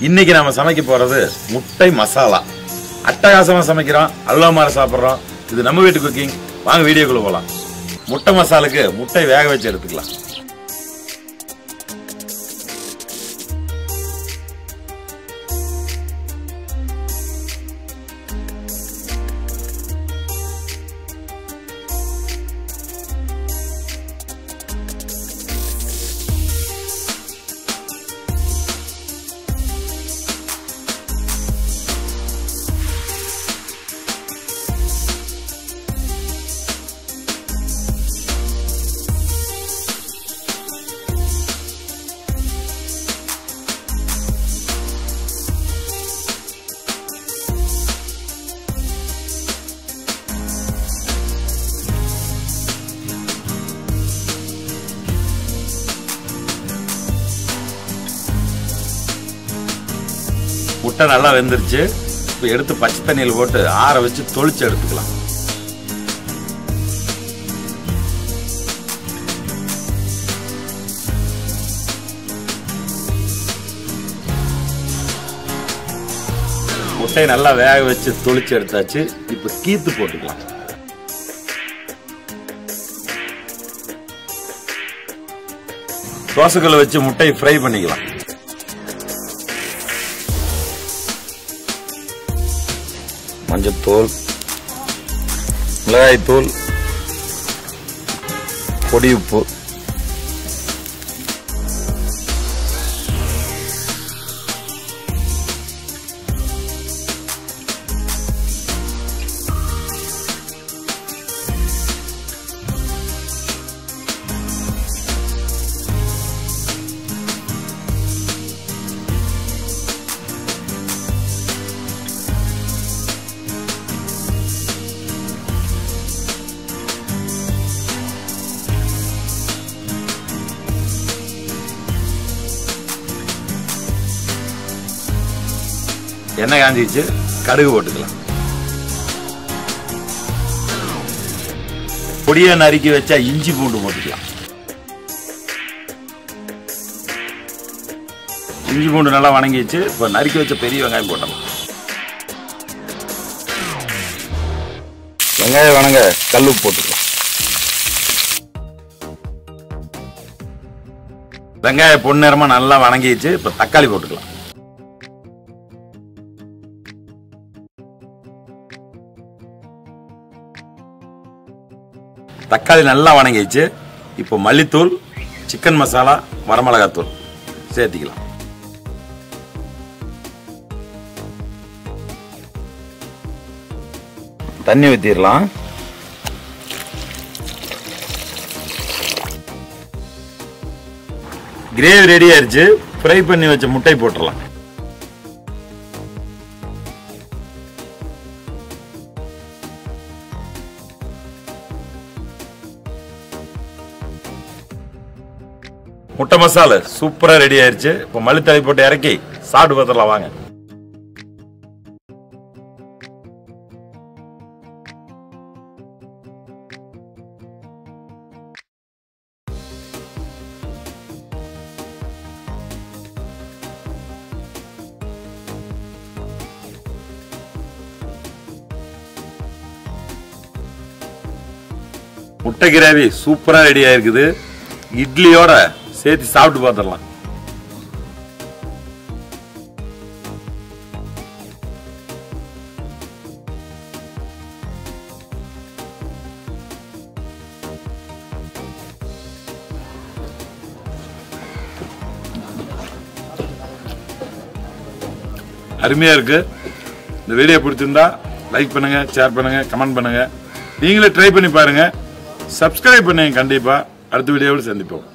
இன்னைக்கு நாம சமைக்க போறது முட்டை மசாலா. அட்டகாசமா சமைக்கிறோம், அல்வாமார சாப்பிடுறோம். இது நம்ம வீட்டு குக்கிங். வாங்க வீடியோக்குள்ள போலாம். முட்டை மசாலுக்கு முட்டை வேக வச்சு எடுத்துக்கலாம். முட்டை நல்லா வெந்துருச்சு. இப்போ எடுத்து பச்சை தண்ணியில் போட்டு ஆற வச்சு தொளிச்சு எடுத்துக்கலாம். முட்டையை நல்லா வேக வச்சு தொளிச்சு எடுத்தாச்சு. இப்போ கீத்து போட்டுக்கலாம். தோசைக்கல்லை வச்சு முட்டையை ஃப்ரை பண்ணிக்கலாம். மஞ்சத்தூள், மிளகாய்த்தூள், பொடி உப்பு, எண்ணெய் காஞ்சிச்சு, கடுகு போட்டுக்கலாம். பொடியை நறுக்கி வச்சா இஞ்சி பூண்டு போட்டுக்கலாம். இஞ்சி பூண்டு நல்லா வணங்கிச்சு. இப்போ நறுக்கி வச்ச பெரிய வெங்காயம் போட்டலாம். வெங்காயம் வணங்க கல்லுப்பு போட்டுக்கலாம். வெங்காயம் பொன்னிறமா நல்லா வணங்கிச்சு. இப்போ தக்காளி போட்டுக்கலாம். தக்காளி நல்லா வணங்கிச்சு. இப்போ மல்லித்தூள், சிக்கன் மசாலா, வரமிளகாத்தூள் சேர்த்திக்கலாம். தண்ணி ஊற்றிடலாம். கிரேவி ரெடி ஆயிடுச்சு. ஃப்ரை பண்ணி வச்ச முட்டை போட்டுடலாம். முட்டை மசாலா சூப்பரா ரெடி ஆயிருச்சு. இப்போ மல்லித்தழை போட்டு இறக்கி சாப்பிட்டு பார்த்துடலாம் வாங்க. முட்டை கிரேவி சூப்பரா ரெடி ஆயிருக்குது. இட்லியோட சேர்த்து சாப்பிட்டு பார்த்துடலாம். அருமையா இருக்கு. இந்த வீடியோ பிடிச்சிருந்தா லைக் பண்ணுங்க, ஷேர் பண்ணுங்க, கமெண்ட் பண்ணுங்க. நீங்களே ட்ரை பண்ணி பாருங்க. சப்ஸ்கிரைப் பண்ணுங்க. கண்டிப்பா அடுத்த வீடியோவில் சந்திப்போம்.